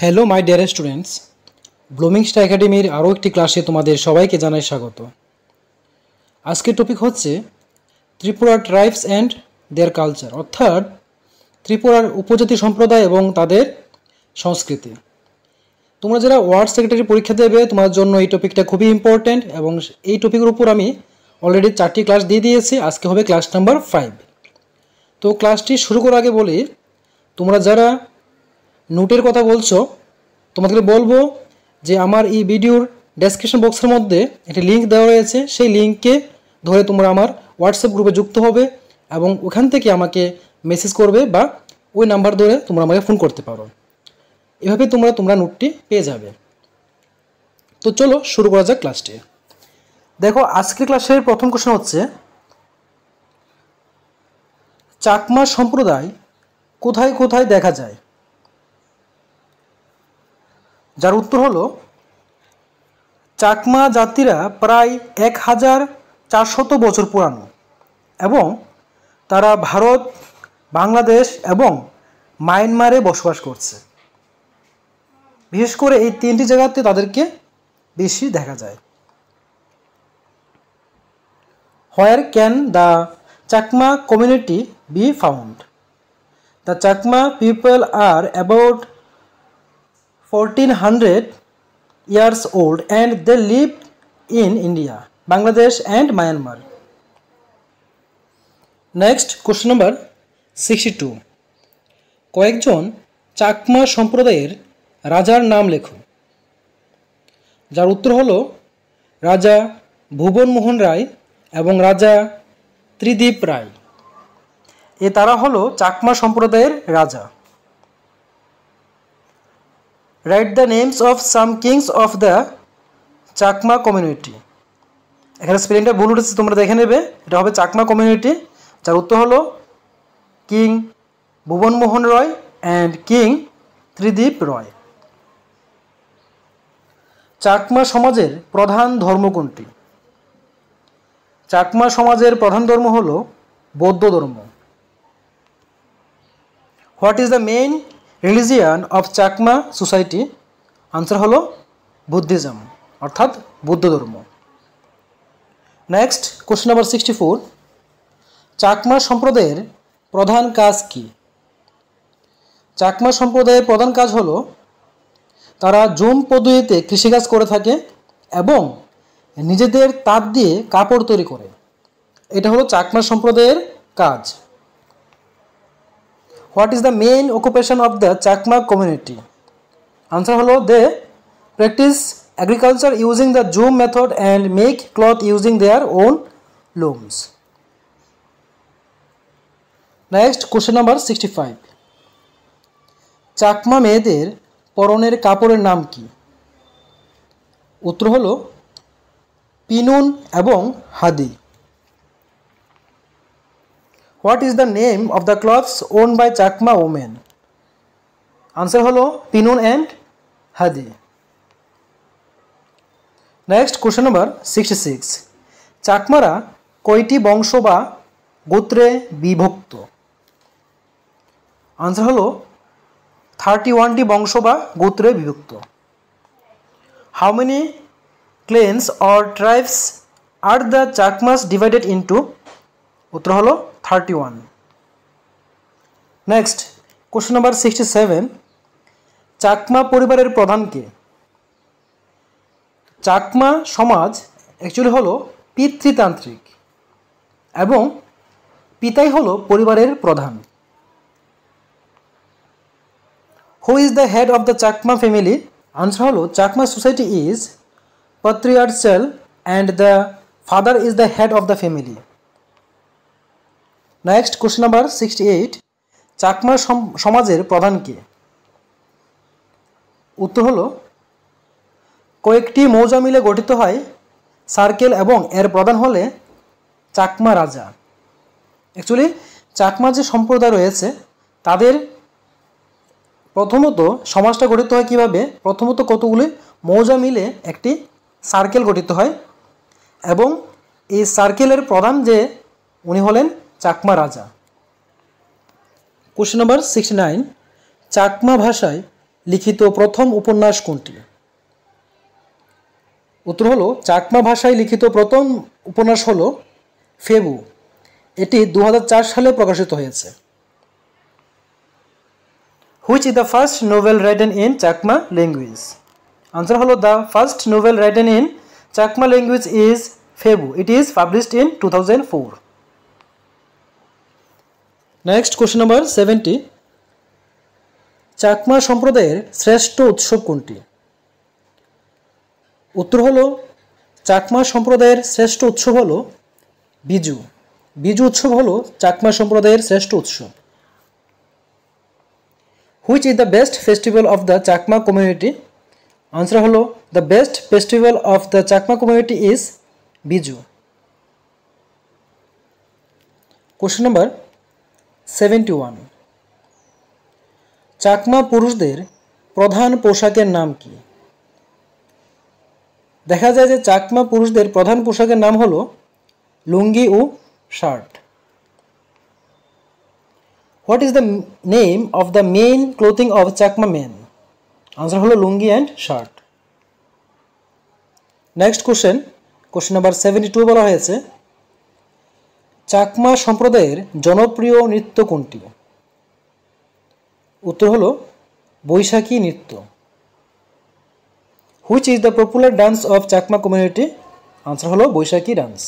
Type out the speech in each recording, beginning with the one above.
Hello my dear students, blooming star একাডেমির আরও একটি ক্লাসে তোমাদের সবাইকে জানাই স্বাগত। আজকের টপিক হচ্ছে Tripura tribes and there culture, অর্থাৎ ত্রিপুরার উপজাতি সম্প্রদায় এবং তাদের সংস্কৃতি। তোমরা যারা ওয়ার্ড সেক্রেটারি পরীক্ষা দেবে তোমার জন্য এই টপিকটা খুবই ইম্পর্ট্যান্ট এবং এই টপিকের উপর আমি অলরেডি 4টি ক্লাস দিয়ে দিয়েছি। আজকে হবে ক্লাস নাম্বার 5। তো ক্লাসটি শুরু করার আগে বলি, তোমরা যারা নোটের কথা বলছো তোমাদেরকে বলবো যে আমার এই ভিডিওর ডেসক্রিপশন বক্সের মধ্যে একটি লিঙ্ক দেওয়া রয়েছে, সেই লিঙ্ককে ধরে তোমরা আমার হোয়াটসঅ্যাপ গ্রুপে যুক্ত হবে এবং ওখান থেকে আমাকে মেসেজ করবে বা ওই নাম্বার ধরে তোমরা আমাকে ফোন করতে পারো। এভাবে তোমরা নোটটি পেয়ে যাবে। তো চলো শুরু করা যাক ক্লাসটি। দেখো, আজকের ক্লাসের প্রথম কোশ্চেন হচ্ছে, চাকমা সম্প্রদায় কোথায় কোথায় দেখা যায়? যার উত্তর হলো, চাকমা জাতিরা প্রায় 1400 বছর পুরানো এবং তারা ভারত, বাংলাদেশ এবং মায়ানমারে বসবাস করছে। বিশেষ করে এই 3টি জায়গাতে তাদেরকে বেশি দেখা যায়। Where can the Chakma community be found? The Chakma people are about 1400 years old and they lived in India, Bangladesh and Myanmar. Next, question number 62. কয়েকজন চাকমা সম্প্রদায়ের রাজার নাম লেখো। যার উত্তর হলো রাজা ভুবন মোহন রায় এবং রাজা ত্রিদীপ রায়। তারা হলো চাকমা সম্প্রদায়ের রাজা। Write the names of some kings of the Chakma community. এখানে স্পেলিংটা ভুল উঠেছে, তোমরা দেখে নেবে। এটা হবে চাকমা কমিউনিটি। যার উত্তর হলো king Bhuban Mohan Roy and king Tridiv Roy. Chakma সমাজের প্রধান ধর্ম কোনটি? চাকমা সমাজের প্রধান ধর্ম হলো বৌদ্ধ ধর্ম। What is the main religion of Chakma society? Answer হলো বুদ্ধিজম, অর্থাৎ বৌদ্ধ ধর্ম। Next, question number 64. চাকমা সম্প্রদায়ের প্রধান কাজ কি? চাকমা সম্প্রদায়ের প্রধান কাজ হলো তারা জুম পদ্ধতিতে কৃষিকাজ করে থাকে এবং নিজেদের তাঁত দিয়ে কাপড় তৈরি করে। এটা হলো চাকমা সম্প্রদায়ের কাজ। What is the main occupation of the Chakma community? Answer হলো they practice agriculture using the jhum method and make cloth using their own looms. Next, question number 65. Chakma মেয়েদের পরনের কাপড়ের নাম কি? উত্তর হলো পিনুন এবং hadi. What is the name of the cloths worn by Chakma women? Answer হলো pinon and hadi. Next, question number 66. চাকমারা কয়টি বংশ বা গোত্রে বিভক্ত? আনসার হলো 31টি বংশ বা গোত্রে বিভক্ত। How many clans or tribes are the Chakmas divided into? উত্তর হলো 31। Next, question number 67. চাকমা পরিবারের প্রধান কে? চাকমা সমাজ অ্যাকচুয়ালি হলো পিতৃতান্ত্রিক এবং পিতাই হলো পরিবারের প্রধান। Who is the head of the Chakma family? Answer হলো Chakma society is patriarchal and the father is the head of the family. Next, question number 68. Chakma সমাজের প্রধান কে? উত্তর হলো কয়েকটি মৌজা মিলে গঠিত হয় সার্কেল এবং এর প্রধান হলে চাকমা রাজা। অ্যাকচুয়ালি চাকমা যে সম্প্রদায় রয়েছে তাদের প্রথমত সমাজটা গঠিত হয় কিভাবে? প্রথমত কতগুলি মৌজা মিলে একটি সার্কেল গঠিত হয় এবং এই সার্কেলের প্রধান যে উনি হলেন চাকমা রাজা। Question number 69. চাকমা ভাষায় লিখিত প্রথম উপন্যাস কোনটি? উত্তর হলো চাকমা ভাষায় লিখিত প্রথম উপন্যাস হলো ফেবু। এটি 2004 সালে প্রকাশিত হয়েছে। Which is the first novel written in Chakma language? Answer হলো the first novel written in Chakma language is ফেবু। It is published in 2004. Next question number 70। Chakma সম্প্রদায়ের শ্রেষ্ঠ উৎসব কোনটি? উত্তর হলো চাকমা সম্প্রদায়ের শ্রেষ্ঠ উৎসব হলো বিজু। বিজু উৎসব হলো চাকমা সম্প্রদায়ের শ্রেষ্ঠ উৎসব। Which is the best festival of the Chakma community? Answer হলো the best festival of the Chakma community is Biju. Question number 71। Chakma পুরুষদের প্রধান পোশাকের নাম কি? দেখা যায় যে চাকমা পুরুষদের প্রধান পোশাকের নাম হলো লুঙ্গি ও shirt. What is the name of the main clothing of Chakma men? Answer হলো lungi and shirt. Next question number 72 বলা হয়েছে চাকমা সম্প্রদায়ের জনপ্রিয় নৃত্য কোনটি? উত্তর হলো বৈশাখী নৃত্য। Which is the popular dance of Chakma community? Answer হলো বৈশাখী ডান্স।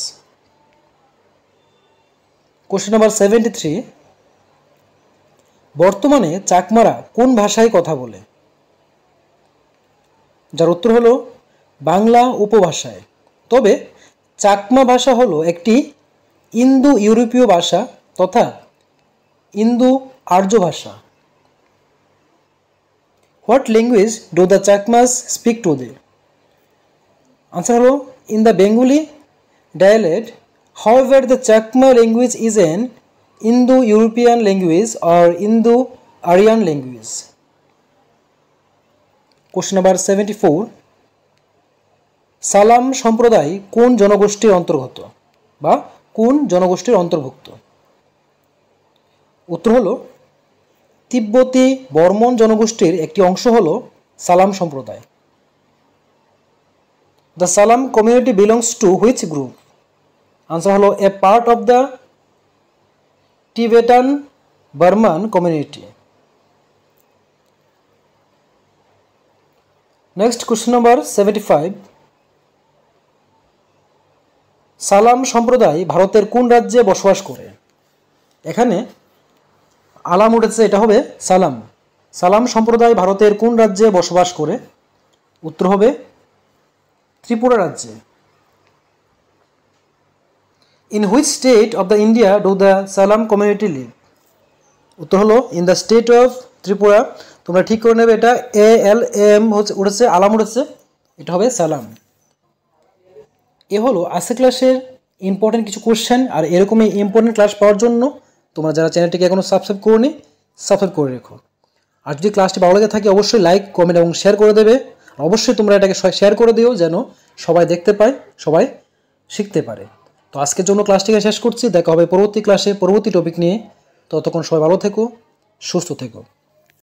Question number 73। বর্তমানে চাকমারা কোন ভাষায় কথা বলে? যার উত্তর হলো বাংলা উপভাষায়। তবে চাকমা ভাষা হলো একটি ইন্দো ইউরোপীয় ভাষা তথা ইন্দো আর্য ভাষা। What language do the Chakmas speak today? Answer হলো in the Bengali dialect. However, the Chakma language is an Indo-European language or Indo-Aryan language. Question number 74. সালাম সম্প্রদায় কোন জনগোষ্ঠীর অন্তর্গত বা কোন জনগোষ্ঠীর অন্তর্ভুক্ত? উত্তর হলো তিব্বতী বর্মন জনগোষ্ঠীর একটি অংশ হলো সালাম সম্প্রদায়। The Salam community belongs to which group? Answer হলো a part of the Tibetan Burman community. Next question number 75। সালাম সম্প্রদায় ভারতের কোন রাজ্যে বসবাস করে? এখানে আলাম উঠেছে, এটা হবে সালাম। সালাম সম্প্রদায় ভারতের কোন রাজ্যে বসবাস করে? উত্তর হবে ত্রিপুরা রাজ্যে। In which state of the India do the Salam community live? উত্তর হলো in the state of Tripura. তোমরা ঠিক করে নেবে, এটা ALM উঠেছে, আলাম উঠেছে, এটা হবে সালাম। এ হলো আজকের ক্লাসের ইম্পর্টেন্ট কিছু কোশ্চেন। আর এরকমই ইম্পর্টেন্ট ক্লাস পাওয়ার জন্য তোমরা যারা চ্যানেলটিকে এখনও সাবস্ক্রাইব করোনি সাবস্ক্রাইব করে রেখো। আর যদি ক্লাসটি ভালো লাগে থাকে অবশ্যই লাইক কমেন্ট এবং শেয়ার করে দেবে। অবশ্যই তোমরা এটাকে শেয়ার করে দিও যেন সবাই দেখতে পায়, সবাই শিখতে পারে। তো আজকের জন্য ক্লাসটিকে শেষ করছি। দেখা হবে পরবর্তী ক্লাসে পরবর্তী টপিক নিয়ে। ততক্ষণ সবাই ভালো থেকো, সুস্থ থেকো।